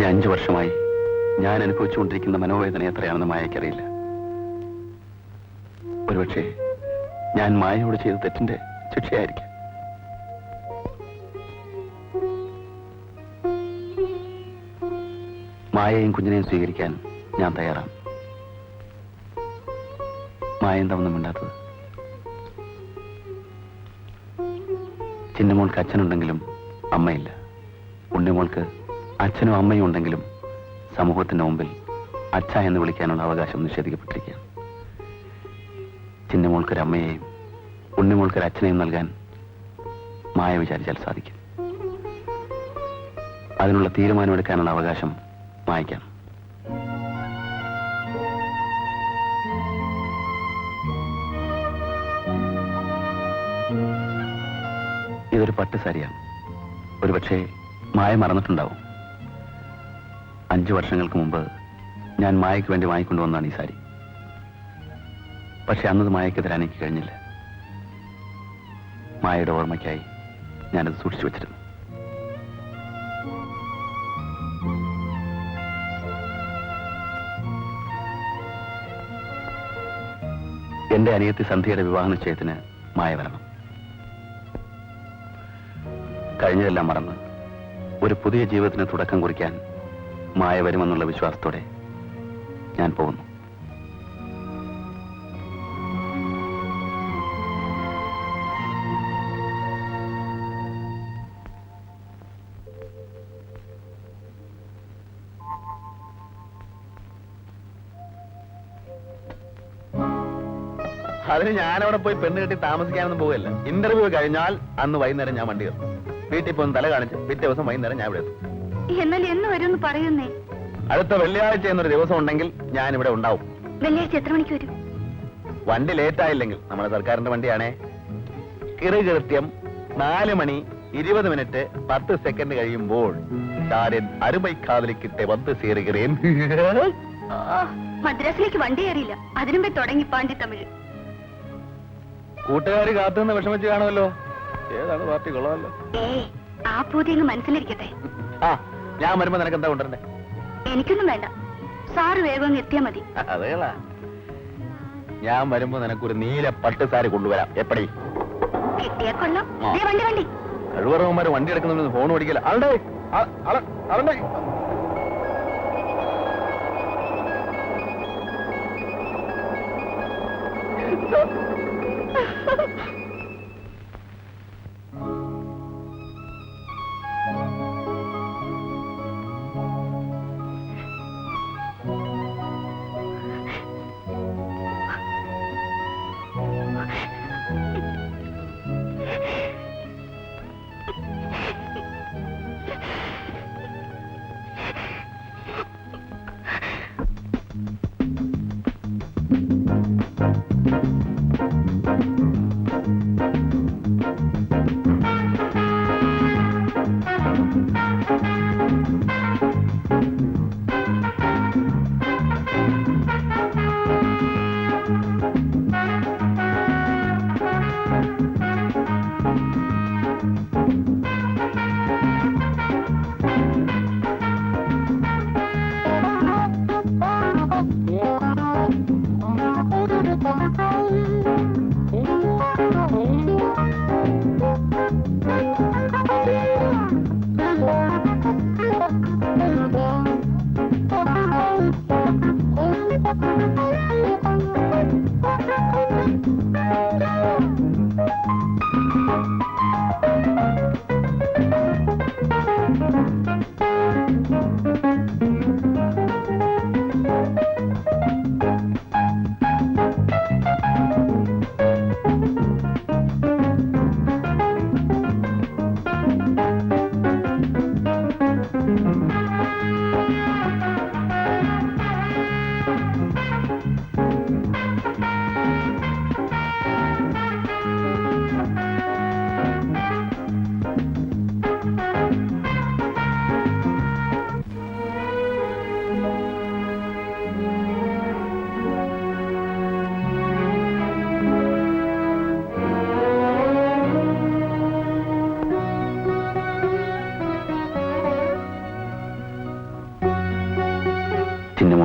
കഴിഞ്ഞ 5 വർഷമായി ഞാൻ അനുഭവിച്ചുകൊണ്ടിരിക്കുന്ന മനോവേദന എത്രയാണെന്ന് മായയ്ക്കറിയില്ല. ഒരുപക്ഷെ ഞാൻ മായയോട് ചെയ്ത തെറ്റിന്റെ ശിക്ഷയായിരിക്കും. മായയും കുഞ്ഞിനെയും സ്വീകരിക്കാൻ ഞാൻ തയ്യാറാണ്. മായ എന്താ ഒന്നും മിണ്ടാത്തത്? ചിന്നമോൾക്ക് അച്ഛനുണ്ടെങ്കിലും അമ്മയില്ല. ഉണ്ണിമോൾക്ക് അച്ഛനും അമ്മയും ഉണ്ടെങ്കിലും സമൂഹത്തിന്റെ മുമ്പിൽ അച്ഛ എന്ന് വിളിക്കാനുള്ള അവകാശം നിഷേധിക്കപ്പെട്ടിരിക്കുകയാണ്. ചിന്നമോൾക്കൊരമ്മയെയും ഉണ്ണിമോൾക്കൊരു അച്ഛനെയും നൽകാൻ മായ വിചാരിച്ചാൽ സാധിക്കും. അതിനുള്ള തീരുമാനമെടുക്കാനുള്ള അവകാശം മായയ്ക്കാണ്. ഇതൊരു പട്ടുസാരിയാണ്. ഒരുപക്ഷെ മായ മറന്നിട്ടുണ്ടാവും. 5 വർഷങ്ങൾക്ക് മുമ്പ് ഞാൻ മായയ്ക്ക് വേണ്ടി വാങ്ങിക്കൊണ്ടുവന്നാണ് ഈ സാരി. പക്ഷെ അന്നത് മായയ്ക്ക് തരാൻ എനിക്ക് കഴിഞ്ഞില്ല. മായയുടെ ഓർമ്മയ്ക്കായി ഞാനത് സൂക്ഷിച്ചു വെച്ചിരുന്നു. എന്റെ അനിയത്തി സന്ധ്യയുടെ വിവാഹ നിശ്ചയത്തിന് മായ വരണം. കഴിഞ്ഞതെല്ലാം മറന്ന് ഒരു പുതിയ ജീവിതത്തിന് തുടക്കം കുറിക്കാൻ മായ വരുമെന്നുള്ള വിശ്വാസത്തോടെ ഞാൻ പോകുന്നു. അതിന് ഞാനവിടെ പോയി പെണ്ണ് കെട്ടി താമസിക്കാനൊന്നും പോകല്ല. ഇന്റർവ്യൂ കഴിഞ്ഞാൽ അന്ന് വൈകുന്നേരം ഞാൻ വണ്ടി കയറും. വീട്ടിൽ പോയി തല കാണിച്ച് പിറ്റേ ദിവസം വൈകുന്നേരം ഞാൻ ഇവിടെ എത്തും. എന്നാൽ എന്ന് വരുമെന്ന് പറയുന്നേ? അടുത്ത വെള്ളിയാഴ്ച എന്നൊരു ദിവസം ഉണ്ടെങ്കിൽ ഞാൻ ഇവിടെ ഉണ്ടാവും. വെള്ളിയാഴ്ച എത്ര മണിക്ക് വരും? വണ്ടി ലേറ്റ് ആയില്ലെങ്കിൽ, നമ്മുടെ സർക്കാരിന്റെ വണ്ടിയാണേ, കൃത്യം 4 മണി 20 മിനിറ്റ് 10 സെക്കൻഡ് കഴിയുമ്പോൾ അരുമൈ കാതലിക്കിട്ടെ വന്ന് സേറുകയും. മദ്രാസിലേക്ക് വണ്ടി കയറിയില്ല, അതിനുമ്പേ തുടങ്ങി പാണ്ടി തമിഴ്. കൂട്ടുകാരി കാത്തുനിന്ന് വിഷമിച്ച് കാണുമല്ലോ. ഏതാണ് പാർട്ടി? കൊള്ളാമല്ലോ. ആ പൂതി അങ്ങ് മനസ്സിലിരിക്കട്ടെ. ആ, ഞാൻ വരുമ്പോ നിനക്ക് എന്താ കൊണ്ടുവരണ്ടേ? എനിക്കൊന്നും വേണ്ട, സാറ് വേഗം എത്തിയാ മതി. അതേളാ, ഞാൻ വരുമ്പോ നിനക്കൊരു നീല പട്ട് സാരി കൊണ്ടുവരാം. എപ്പടി കിട്ടിയാ കൊള്ളാം. വണ്ടി കഴിവറവന്മാര് വണ്ടി എടുക്കുന്നുണ്ടെന്ന് ഫോൺ ഓടിക്കില്ല. അവളുടെ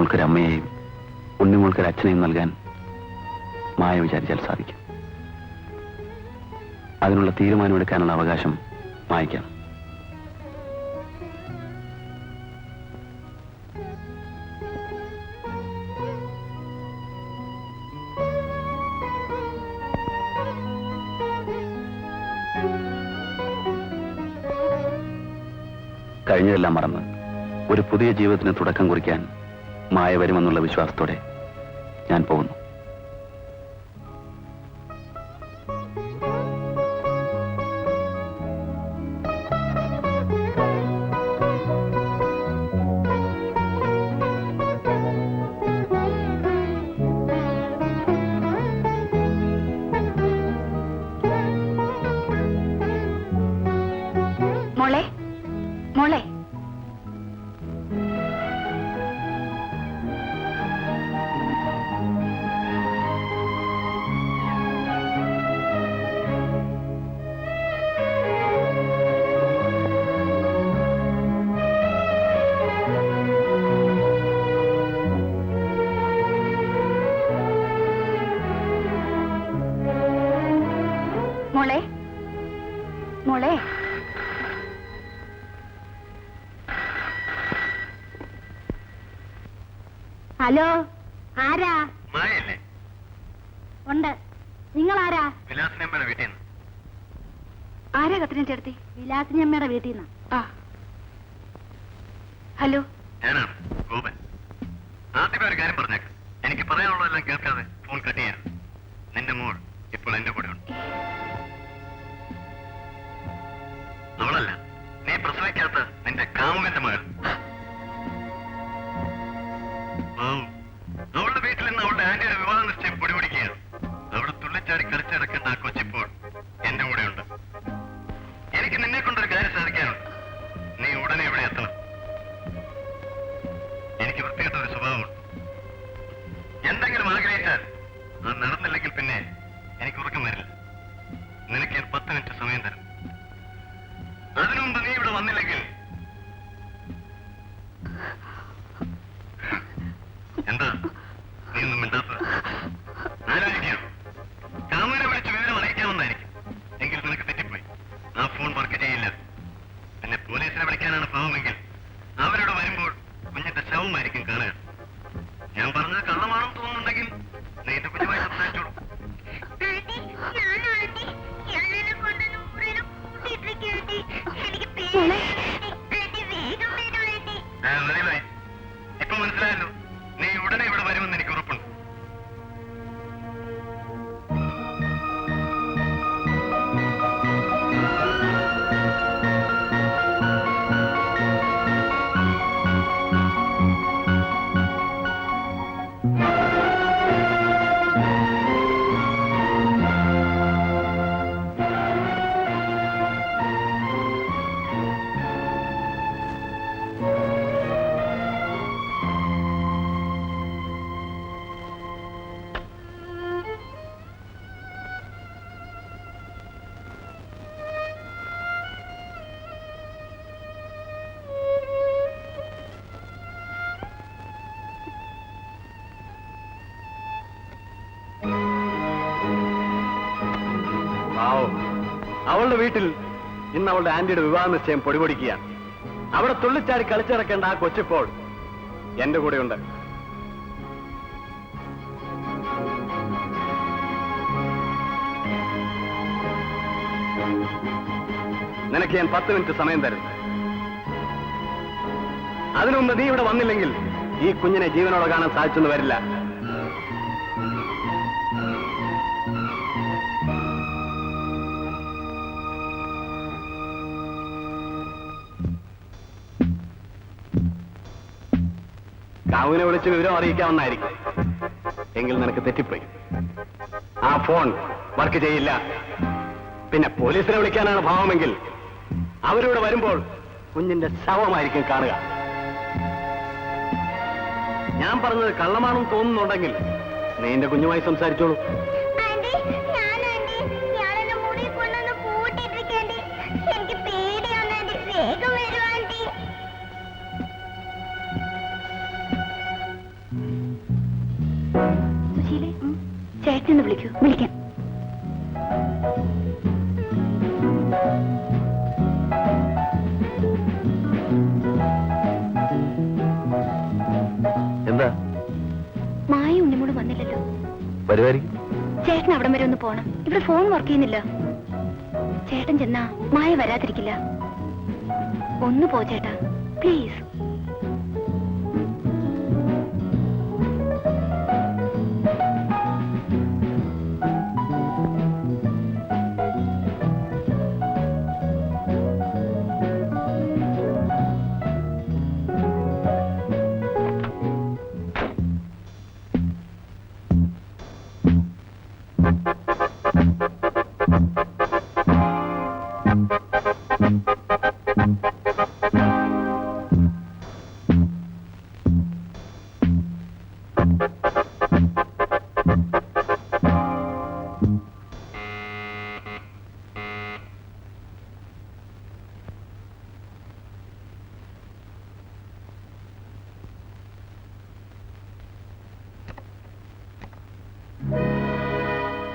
ഉണ്ണിമോൾക്കൊരു അമ്മയെയും ഉണ്ണിമോൾക്കൊരു അച്ഛനെയും നൽകാൻ മായ വിചാരിച്ചാൽ സാധിക്കും. അതിനുള്ള തീരുമാനമെടുക്കാനുള്ള അവകാശം മായയ്ക്കാണ്. കഴിഞ്ഞതെല്ലാം മറന്ന് ഒരു പുതിയ ജീവിതത്തിന് തുടക്കം കുറിക്കാൻ മായ വരുമെന്നുള്ള വിശ്വാസത്തോടെ ഞാൻ പോകുന്നു. മോളെ മോളെ മോളെ മോളെ ഹലോ, ആരാ? മായല്ലേ? ഉണ്ട്. നിങ്ങൾ ആരാ? വിലാസിനമ്മയുടെ വീട്ടിൽ നിന്ന്. ആരാ കത്തിനെ ചേർത്തി? വിലാസിനിയമ്മയുടെ വീട്ടിൽ നിന്ന്. ആ ഹലോ, ഞാനാണ് ഗോപൻ. ആദ്യമേ ഒരു കാര്യം പറഞ്ഞേക്കാം. എനിക്ക് പറയാനുള്ളതെല്ലാം കേൾക്കാതെ ഫോൺ കട്ട് ചെയ്യാം. നിന്റെ മോൾ ഇപ്പോൾ എന്റെ കൂടെ ഉണ്ട്. അവളല്ല, നീ പ്രസവിക്കാത്ത നിന്റെ കാമുകന്റെ മകൾ. അവളുടെ വീട്ടിൽ നിന്ന് അവളുടെ ആന്റിയുടെ വിവാഹ നിശ്ചയം പൊടിപിടിക്കുകയാണ്. അവിടെ തുള്ളിച്ചാടി കളിച്ചിടക്കേണ്ട ആ കൊച്ചിപ്പോൾ എന്റെ കൂടെ ഉണ്ട്. എനിക്ക് നിന്നെ കൊണ്ടൊരു കാര്യം സാധിക്കാനുണ്ട്. നീ ഉടനെ ഇവിടെ എത്തണം. എനിക്ക് വൃത്തികെട്ട ഒരു സ്വഭാവമുണ്ട്. എന്തെങ്കിലും ആഗ്രഹിച്ചാൽ അത് നടന്നില്ലെങ്കിൽ പിന്നെ എനിക്ക് ഉറക്കം വരില്ല. നിനക്ക് ഞാൻ 10 മിനിറ്റ് സമയം തരും. അതിനു മുമ്പ് നീ ഇവിടെ വന്നില്ലെങ്കിൽ എന്താ നീ ഒന്നും മിണ്ടാത്തത്? ആലോചിക്കാം. കാമുകനെ വിളിച്ച് വിവരം അറിയിക്കാമെന്നായിരിക്കും. എങ്കിൽ നിനക്ക് തെറ്റിപ്പോയി. ആ ഫോൺ വർക്ക് ചെയ്യില്ല. പിന്നെ പോലീസിനെ വിളിക്കാനാണ് ഭാവമെങ്കിൽ അവരോട് വരുമ്പോൾ കുഞ്ഞിന്റെ ശവമായിരിക്കും കാണുക. ഞാൻ പറഞ്ഞത് കള്ളമാണെന്ന് തോന്നുന്നുണ്ടെങ്കിൽ നീ എന്റെ കുഞ്ഞുമായി സംസാരിച്ചോളൂ. അറിയായി. ഇപ്പൊ മനസ്സിലായല്ലോ. നീ ഉടനെ ഇവിടെ വരുമെന്ന് എനിക്ക് ഉറപ്പുണ്ട്. അവളുടെ വീട്ടിൽ ഇന്ന് അവളുടെ ആന്റിയുടെ വിവാഹ നിശ്ചയം പൊടിപൊടിക്കുകയാണ്. അവിടെ തുള്ളിച്ചാടി കളിച്ചിറക്കേണ്ട ആ കൊച്ചിപ്പോൾ എന്റെ കൂടെയുണ്ട്. നിനക്ക് ഞാൻ 10 മിനിറ്റ് സമയം തരും. അതിനു മുമ്പ് നീ ഇവിടെ വന്നില്ലെങ്കിൽ ഈ കുഞ്ഞിനെ ജീവനോടെ കാണാൻ സാധിച്ചെന്ന് വരില്ല. കാവുവിനെ വിളിച്ച് വിവരം അറിയിക്കാമെന്നായിരിക്കും. എങ്കിൽ നിനക്ക് തെറ്റിപ്പോയി. ആ ഫോൺ വർക്ക് ചെയ്യില്ല. പിന്നെ പോലീസിനെ വിളിക്കാനാണ് ഭാവമെങ്കിൽ അവരിവിടെ വരുമ്പോൾ കുഞ്ഞിന്റെ ശവമായിരിക്കും കാണുക. ഞാൻ പറഞ്ഞത് കള്ളമാണെന്ന് തോന്നുന്നുണ്ടെങ്കിൽ നീ എന്റെ കുഞ്ഞുമായി സംസാരിച്ചോളൂ. ചേട്ടനെന്ന് വിളിക്കൂ. വിളിക്കാം. എന്താ? മായ ഉണ്ണിമോള് വന്നില്ലല്ലോ. വരുമായിരിക്കും. ചേട്ടൻ അവിടം വരെ ഒന്ന് പോണം. ഇവിടെ ഫോൺ വർക്ക് ചെയ്യുന്നില്ല. ചേട്ടൻ ചെന്നാ മായ വരാതിരിക്കില്ല. ഒന്ന് പോ ചേട്ടാ, പ്ലീസ്.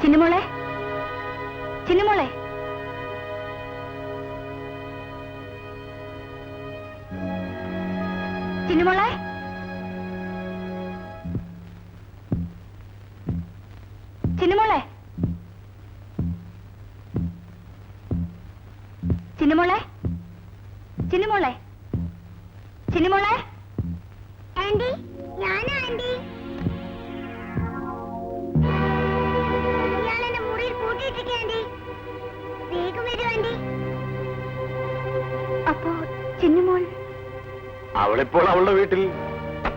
ചിന്നുമോളെ, ചിന്നുമോളെ, ചിന്നുമോളെ, ചിന്നുമോളെ, ചിന്നുമോളെ, ചിന്നുമോളെ, ചിന്നുമോളെ. ആന്റി, ഞാനാ ആന്റി. ഞാൻ എന്റെ മുറിയിൽ കൂട്ടിയിട്ടിരിക്കുക ആന്റി. വേഗം വരൂ ആന്റി. അപ്പോ ചിന്നുമോൾ അവളിപ്പോൾ അവളുടെ വീട്ടിൽ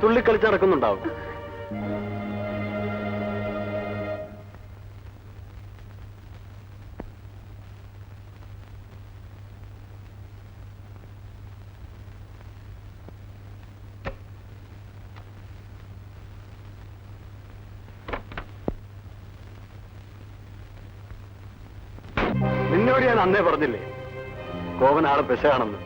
തുള്ളിക്കളിച്ച് നടക്കുന്നുണ്ടാവും. നിന്നോട് ഞാൻ അന്നേ പറഞ്ഞില്ലേ കോവനാളെ പെശയാണെന്ന്.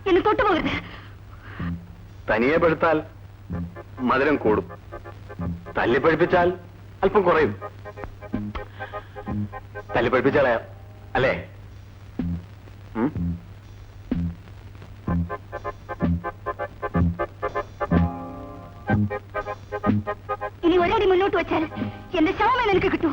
എന്നെ തൊട്ടുപോകരുത്. തനിയെ പെടുത്താൽ മധുരം കൂടും, തല്ലിപ്പഴിപ്പിച്ചാൽ അല്പം കുറയും. തല്ലിപ്പഴിപ്പിച്ചാളയാ അല്ലേ? ഇനി ഒരടി മുന്നോട്ട് വെച്ചാൽ എന്റെ ശവമേ നിനക്ക് കിട്ടൂ.